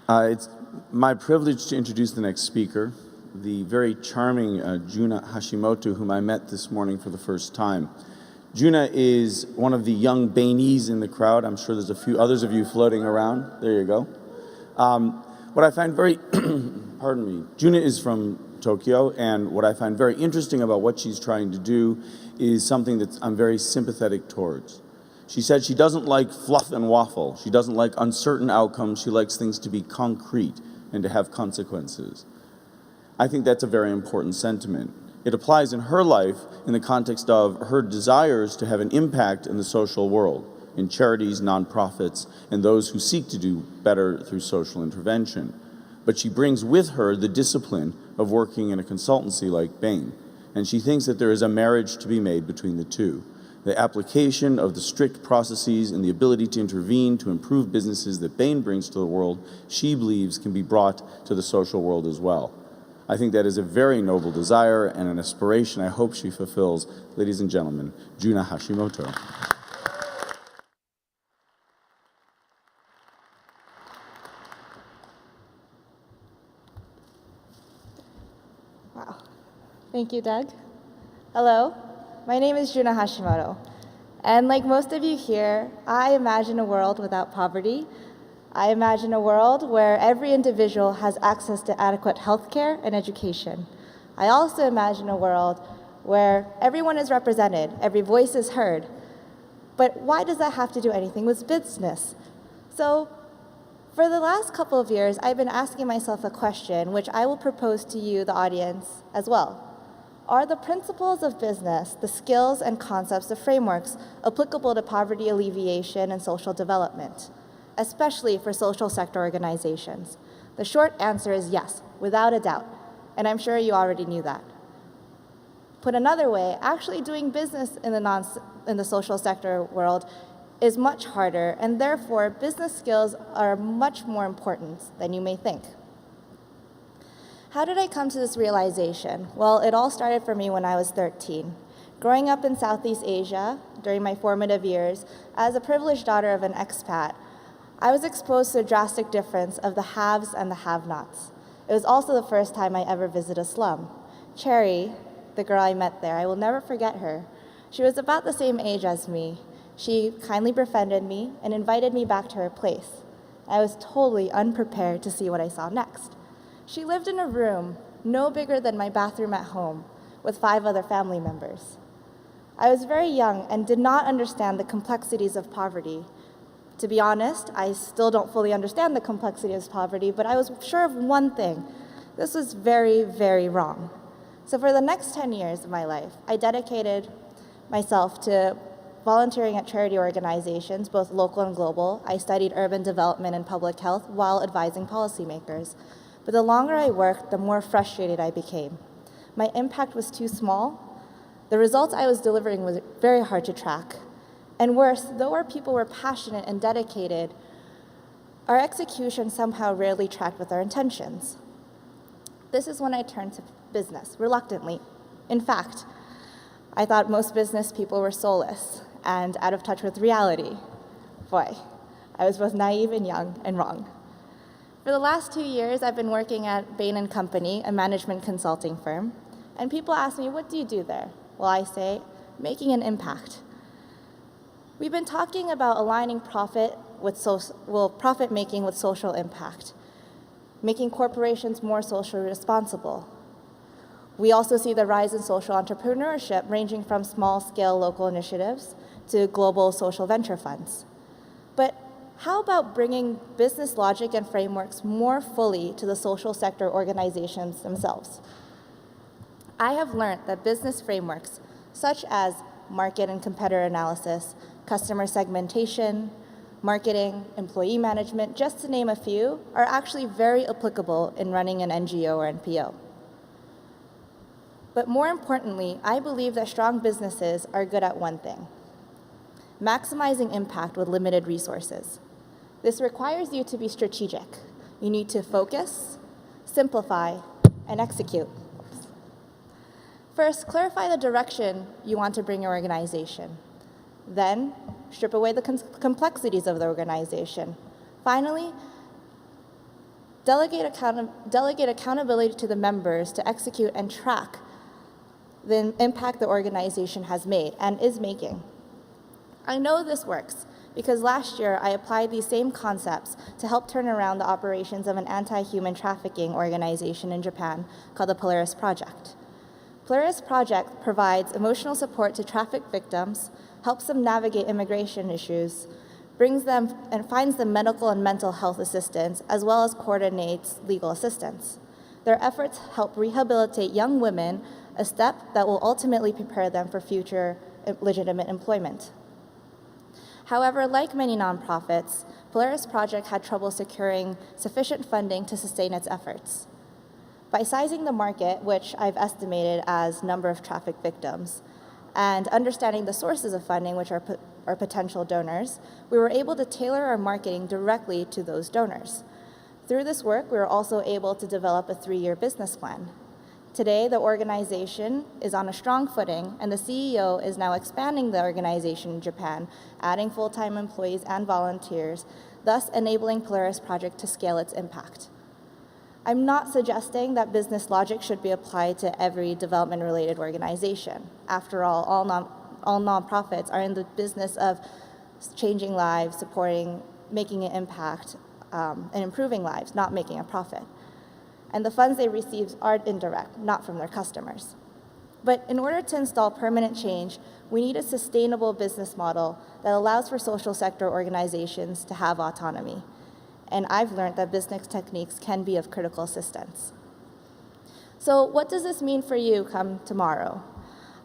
It's my privilege to introduce the next speaker, the very charming Junna Hashimoto, whom I met this morning for the first time. Junna is one of the young Bainese in the crowd. I'm sure there's a few others of you floating around. There you go. What I find very, pardon me, Junna is from Tokyo, and what I find very interesting about what she's trying to do is something that I'm very sympathetic towards. She said she doesn't like fluff and waffle. She doesn't like uncertain outcomes. She likes things to be concrete and to have consequences. I think that's a very important sentiment. It applies in her life in the context of her desires to have an impact in the social world, in charities, nonprofits, and those who seek to do better through social intervention. But she brings with her the discipline of working in a consultancy like Bain, and she thinks that there is a marriage to be made between the two. The application of the strict processes and the ability to intervene to improve businesses that Bain brings to the world, she believes can be brought to the social world as well. I think that is a very noble desire and an aspiration I hope she fulfills. Ladies and gentlemen, Junna Hashimoto. Wow. Thank you, Doug. Hello, my name is Junna Hashimoto. And like most of you here, I imagine a world without poverty. I imagine a world where every individual has access to adequate healthcare and education. I also imagine a world where everyone is represented, every voice is heard. But why does that have to do anything with business? So, for the last couple of years, I've been asking myself a question, which I will propose to you, the audience, as well. Are the principles of business, the skills and concepts, the frameworks, applicable to poverty alleviation and social development, especially for social sector organizations? The short answer is yes, without a doubt, and I'm sure you already knew that. Put another way, actually doing business in the social sector world is much harder, and therefore business skills are much more important than you may think. How did I come to this realization? Well, it all started for me when I was 13. Growing up in Southeast Asia during my formative years, as a privileged daughter of an expat, I was exposed to a drastic difference of the haves and the have-nots. It was also the first time I ever visited a slum. Cherry, the girl I met there, I will never forget her. She was about the same age as me. She kindly befriended me and invited me back to her place. I was totally unprepared to see what I saw next. She lived in a room no bigger than my bathroom at home with 5 other family members. I was very young and did not understand the complexities of poverty. To be honest, I still don't fully understand the complexities of poverty, but I was sure of one thing. This was very, very wrong. So for the next 10 years of my life, I dedicated myself to volunteering at charity organizations, both local and global. I studied urban development and public health while advising policymakers. But the longer I worked, the more frustrated I became. My impact was too small. The results I was delivering was very hard to track. And worse, though our people were passionate and dedicated, our execution somehow rarely tracked with our intentions. This is when I turned to business, reluctantly. In fact, I thought most business people were soulless and out of touch with reality. Boy, I was both naive and young and wrong. For the last 2 years, I've been working at Bain & Company, a management consulting firm, and people ask me, what do you do there? Well, I say, making an impact. We've been talking about aligning profit-making with social impact, making corporations more socially responsible. We also see the rise in social entrepreneurship, ranging from small-scale local initiatives to global social venture funds. But how about bringing business logic and frameworks more fully to the social sector organizations themselves? I have learned that business frameworks, such as market and competitor analysis, customer segmentation, marketing, employee management, just to name a few, are actually very applicable in running an NGO or NPO. But more importantly, I believe that strong businesses are good at one thing: maximizing impact with limited resources. This requires you to be strategic. You need to focus, simplify, and execute. First, clarify the direction you want to bring your organization. Then, strip away the complexities of the organization. Finally, Delegate accountability to the members to execute and track the impact the organization has made and is making. I know this works because last year I applied these same concepts to help turn around the operations of an anti-human trafficking organization in Japan called the Polaris Project. Polaris Project provides emotional support to trafficked victims, helps them navigate immigration issues, brings them and finds them medical and mental health assistance, as well as coordinates legal assistance. Their efforts help rehabilitate young women, a step that will ultimately prepare them for future legitimate employment. However, like many nonprofits, Polaris Project had trouble securing sufficient funding to sustain its efforts. By sizing the market, which I've estimated as number of trafficked victims, and understanding the sources of funding, which are potential donors, we were able to tailor our marketing directly to those donors. Through this work, we were also able to develop a 3-year business plan. Today, the organization is on a strong footing, and the CEO is now expanding the organization in Japan, adding full-time employees and volunteers, thus enabling Polaris Project to scale its impact. I'm not suggesting that business logic should be applied to every development-related organization. After all nonprofits are in the business of changing lives, supporting, making an impact, and improving lives, not making a profit. And the funds they receive are indirect, not from their customers. But in order to install permanent change, we need a sustainable business model that allows for social sector organizations to have autonomy. And I've learned that business techniques can be of critical assistance. So what does this mean for you come tomorrow?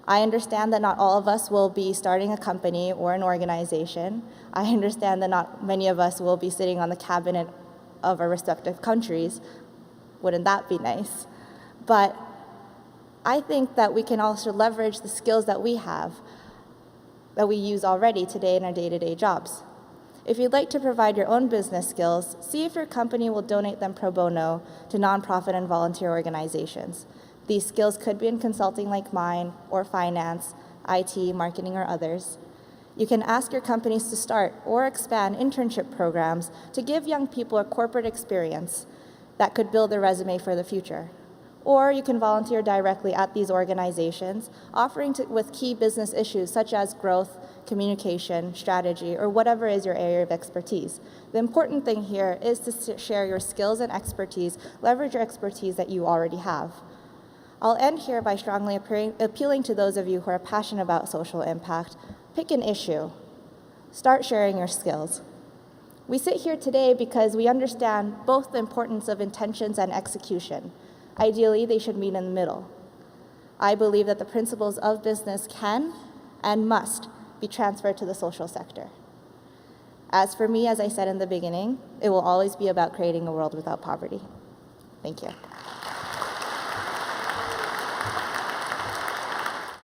I understand that not all of us will be starting a company or an organization. I understand that not many of us will be sitting on the cabinet of our respective countries. Wouldn't that be nice? But I think that we can also leverage the skills that we have, that we use already today in our day-to-day jobs. If you'd like to provide your own business skills, see if your company will donate them pro bono to nonprofit and volunteer organizations. These skills could be in consulting like mine, or finance, IT, marketing, or others. You can ask your companies to start or expand internship programs to give young people a corporate experience that could build their resume for the future. Or you can volunteer directly at these organizations, offering with key business issues such as growth, communication, strategy, or whatever is your area of expertise. The important thing here is to share your skills and expertise, leverage your expertise that you already have. I'll end here by strongly appealing to those of you who are passionate about social impact. Pick an issue. Start sharing your skills. We sit here today because we understand both the importance of intentions and execution. Ideally, they should meet in the middle. I believe that the principles of business can and must be transferred to the social sector. As for me, as I said in the beginning, it will always be about creating a world without poverty. Thank you.